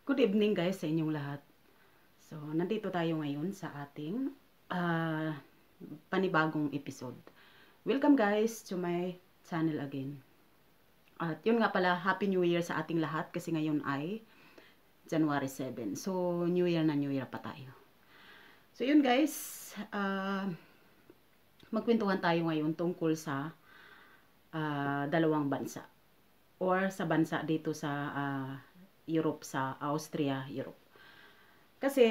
Good evening guys sa inyong lahat. So, nandito tayo ngayon sa ating ah, panibagong episode. Welcome guys to my channel again. At yun nga pala, Happy New Year sa ating lahat kasi ngayon ay January 7. So, New Year na New Year pa tayo. So, yun guys, magkwentuhan tayo ngayon tungkol sa dalawang bansa or sa bansa dito sa Europe, sa Austria, Europe. Kasi,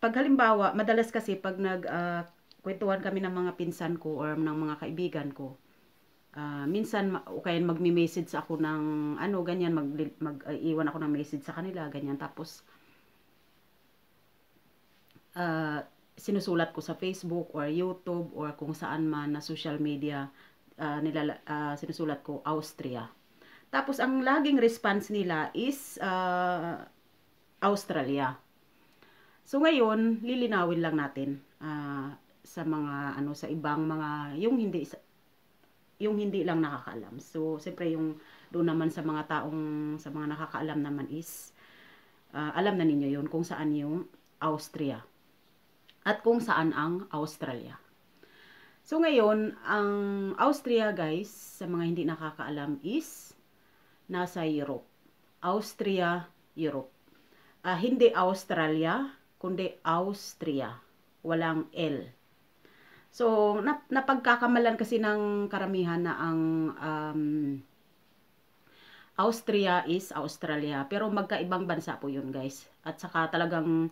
pag halimbawa, madalas kasi pag kwentuhan kami ng mga pinsan ko or ng mga kaibigan ko, minsan, o kaya magmi-message ako ng ano, ganyan, iwan ako ng message sa kanila, ganyan. Tapos, sinusulat ko sa Facebook or YouTube or kung saan man na social media, sinusulat ko Austria. Tapos, ang laging response nila is Australia. So ngayon, lilinawin lang natin sa mga ano sa ibang mga yung hindi lang nakakaalam. So siyempre yung doon naman sa mga nakakaalam naman is alam na ninyo yun kung saan yung Austria at kung saan ang Australia. So ngayon, ang Austria guys, sa mga hindi nakakaalam is nasa Europe. Austria, Europe. Hindi Australia, kundi Austria. Walang L. So, napagkakamalan kasi ng karamihan na ang Austria is Australia. Pero magkaibang bansa po yun, guys. At saka talagang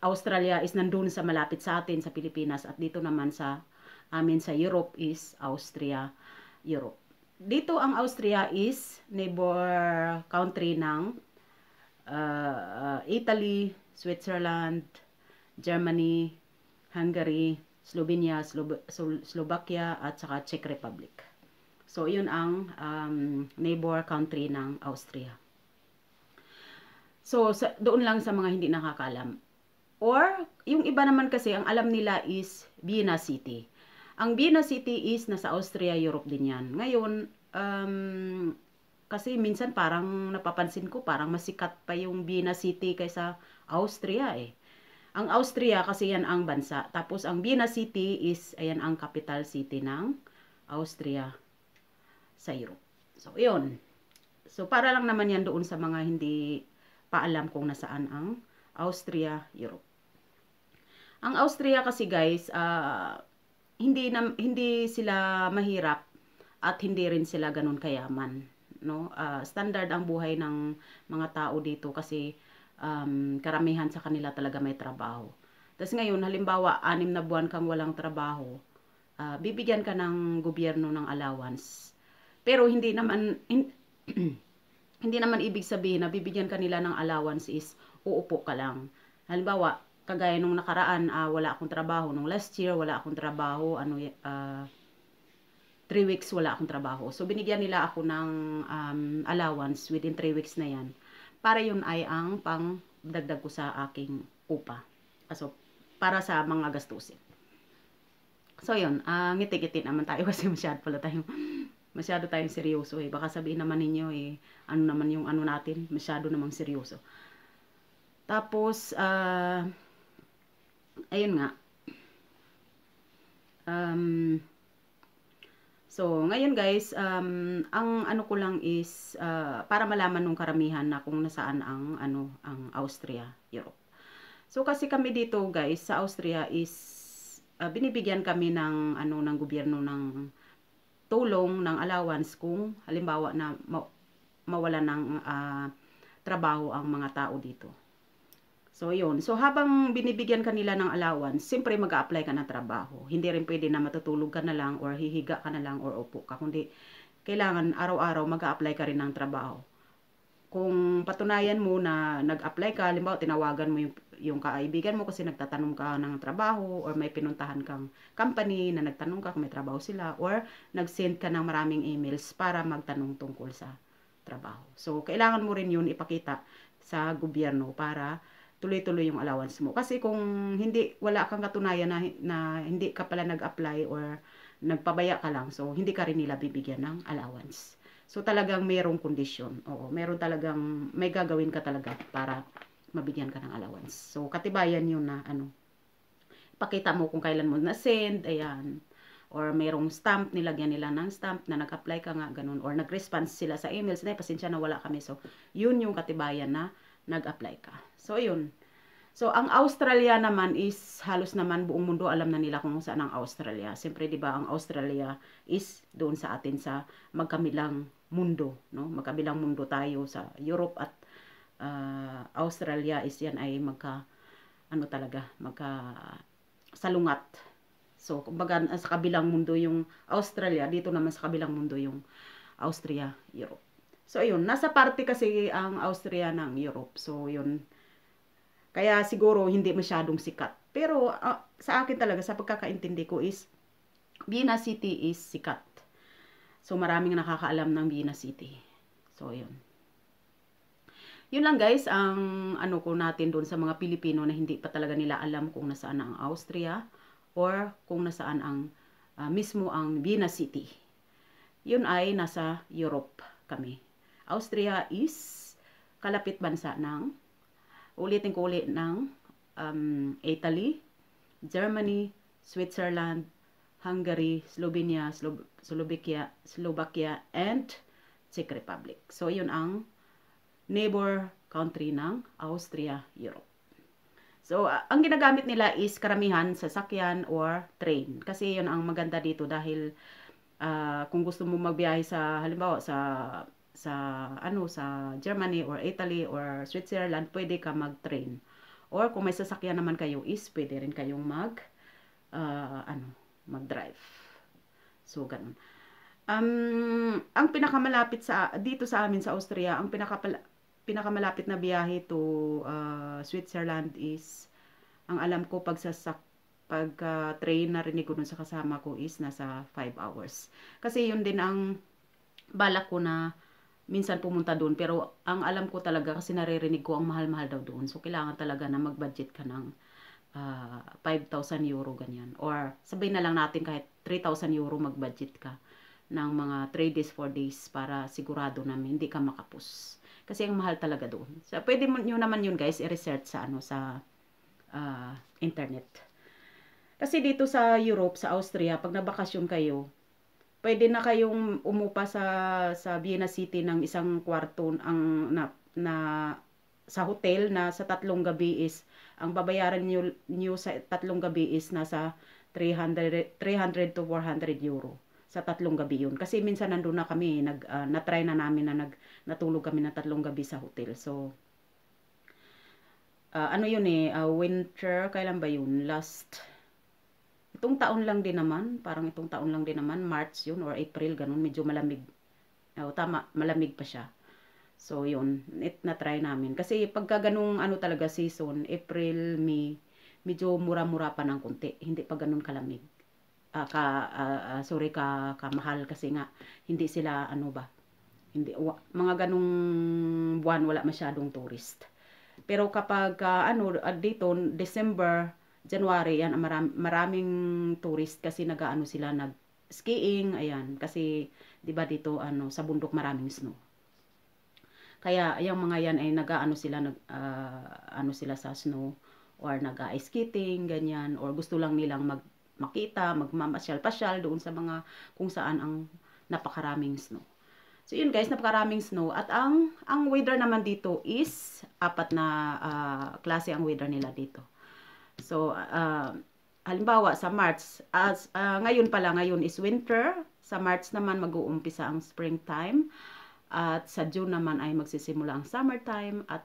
Australia is nandun sa malapit sa atin, sa Pilipinas. At dito naman sa amin sa Europe is Austria, Europe. Dito ang Austria is neighbor country ng Italy, Switzerland, Germany, Hungary, Slovenia, Slovakia, at saka Czech Republic. So, yun ang neighbor country ng Austria. So, doon lang sa mga hindi nakakaalam. Or, yung iba naman kasi, ang alam nila is Vienna City. Ang Vienna City is nasa Austria, Europe din yan. Ngayon, kasi minsan parang napapansin ko parang masikat pa yung Vienna City kaysa Austria eh. Ang Austria kasi yan ang bansa. Tapos ang Vienna City is ayan ang capital city ng Austria sa Europe. So yun. So para lang naman yan doon sa mga hindi pa alam kung nasaan ang Austria, Europe. Ang Austria kasi guys, hindi sila mahirap at hindi rin sila ganun kayaman, no? Standard ang buhay ng mga tao dito kasi karamihan sa kanila talaga may trabaho. Tapos ngayon, halimbawa, 6 na buwan kang walang trabaho, bibigyan ka ng gobyerno ng allowance. Pero hindi naman hindi naman ibig sabihin na bibigyan ka nila ng allowance is uupo ka lang. Halimbawa, kagaya nung nakaraan, wala akong trabaho. Nung last year, wala akong trabaho. 3 weeks wala akong trabaho. So, binigyan nila ako ng allowance within 3 weeks na yan. Para yun ay ang pang dagdag ko sa aking upa. So, para sa mga gastusin. So, yun. Ngiti-ngiti naman tayo kasi masyado tayong seryoso eh. Baka sabihin naman ninyo eh, ano naman yung ano natin, masyado namang seryoso. Tapos, ayun nga. So, ngayon guys, ang ano ko lang is para malaman ng karamihan na kung nasaan ang Austria, Europe. So, kasi kami dito guys sa Austria is binibigyan kami ng gobyerno ng tulong ng allowance kung halimbawa na mawala ng trabaho ang mga tao dito. So, yun. So, habang binibigyan kanila ng allowance, siyempre mag-a-apply ka ng trabaho. Hindi rin pwede na matutulog ka na lang or hihiga ka na lang or upo ka. Kundi, kailangan araw-araw mag-a-apply ka rin ng trabaho. Kung patunayan mo na nag-apply ka, halimbawa, tinawagan mo yung kaibigan mo kasi nagtatanong ka ng trabaho or may pinuntahan kang company na nagtanong ka kung may trabaho sila or nag-send ka ng maraming emails para magtanong tungkol sa trabaho. So, kailangan mo rin yun ipakita sa gobyerno para tuloy-tuloy yung allowance mo. Kasi kung wala kang katunayan na hindi ka pala nag-apply or nagpabaya ka lang, so hindi ka rin nila bibigyan ng allowance. So talagang mayroong kondisyon. Oo, meron talagang may gagawin ka talaga para mabigyan ka ng allowance. So katibayan 'yun na ano, pakita mo kung kailan mo na-send, ayan. Or mayroong stamp, nilagyan nila ng stamp na nag-apply ka nga, ganun. Or nag-response sila sa emails na, pasensya na wala kami. So, yun yung katibayan na nag-apply ka. So, yun. So, ang Australia naman is halos naman buong mundo alam na nila kung saan ang Australia. Siyempre, di ba, ang Australia is doon sa atin sa magkabilang mundo, no? Magkabilang mundo tayo sa Europe at Australia is yan ay ano talaga, salungat. So, kumbaga sa kabilang mundo yung Australia, dito naman sa kabilang mundo yung Austria, Europe. So, ayun, nasa parte kasi ang Austria ng Europe. So, yun. Kaya siguro hindi masyadong sikat. Pero sa akin talaga, sa pagkakaintindi ko is, Vienna City is sikat. So, maraming nakakaalam ng Vienna City. So, yun. Yun lang guys, ang ano ko natin doon sa mga Pilipino na hindi pa talaga nila alam kung nasaan ang Austria or kung nasaan ang mismo ang Vienna City. Yun ay nasa Europe kami. Austria is kalapit bansa ng, ulitin ko ulit, ng Italy, Germany, Switzerland, Hungary, Slovenia, Slovakia, and Czech Republic. So, yun ang neighbor country ng Austria, Europe. So, ang ginagamit nila is karamihan sasakyan or train. Kasi yun ang maganda dito dahil kung gusto mo magbiyahe sa, halimbawa, sa Germany or Italy or Switzerland, pwede ka mag-train. Or kung may sasakyan naman kayo is pwede rin kayong mag-drive. So, ganun. Ang pinakamalapit dito sa amin sa Austria, ang pinakamalapit na biyahe to Switzerland is, ang alam ko pag train narinig ko dun sa kasama ko is nasa 5 hours. Kasi yun din ang balak ko na minsan pumunta doon. Pero ang alam ko talaga, kasi naririnig ko ang mahal-mahal daw doon. So kailangan talaga na mag-budget ka ng 5,000 euro ganyan. Or sabihin na lang natin kahit 3,000 euro mag-budget ka ng mga 3 days, 4 days para sigurado na hindi ka makapos. Kasi ang mahal talaga doon. So, pwede nyo naman yun guys, i-research sa internet. Kasi dito sa Europe, sa Austria, pag nabakasyon kayo, pwede na kayong umupa sa Vienna City ng isang kwarto sa hotel na sa 3 gabi is, ang babayaran nyo sa 3 gabi is nasa 300 to 400 euro. Sa 3 gabi yun. Kasi minsan nandun na kami, na-try na namin na natulog kami na 3 gabi sa hotel. So, ano yun winter, kailan ba yun? Itong taon lang din naman, March yun or April, ganun, medyo malamig. Tama, malamig pa siya. So, yun, na-try namin. Kasi pagka ganung talaga season, April, May, medyo mura-mura pa ng konti. Hindi pa ganun kalamig. Kamahal kasi nga hindi sila mga ganung buwan wala masyadong tourist. Pero kapag dito December, January, yan maraming tourist kasi sila nag-skiing, ayan, kasi 'di ba dito sa bundok maraming snow. Kaya yung mga yan ay sila sa snow or nag-ice skating, ganyan, or gusto lang nilang makita, magmamasyal-pasyal doon sa mga kung saan ang napakaraming snow. So yun guys, napakaraming snow. At ang weather naman dito is 4 na klase ang weather nila dito. So halimbawa sa March, ngayon is winter. Sa March naman mag-uumpisa ang springtime. At sa June naman ay magsisimula ang summertime. At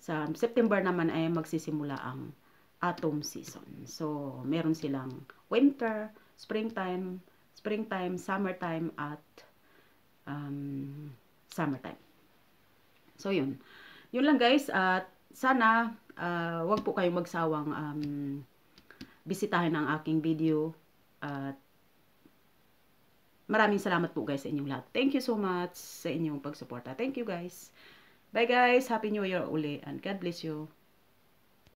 sa September naman ay magsisimula ang autumn season. So, meron silang winter, springtime, summertime, at summertime. So, yun. Yun lang guys. At sana, wag po kayong magsawang bisitahin ang aking video. At maraming salamat po guys sa inyong lahat. Thank you so much sa inyong pagsuporta. Thank you guys. Bye guys. Happy New Year uli. And God bless you.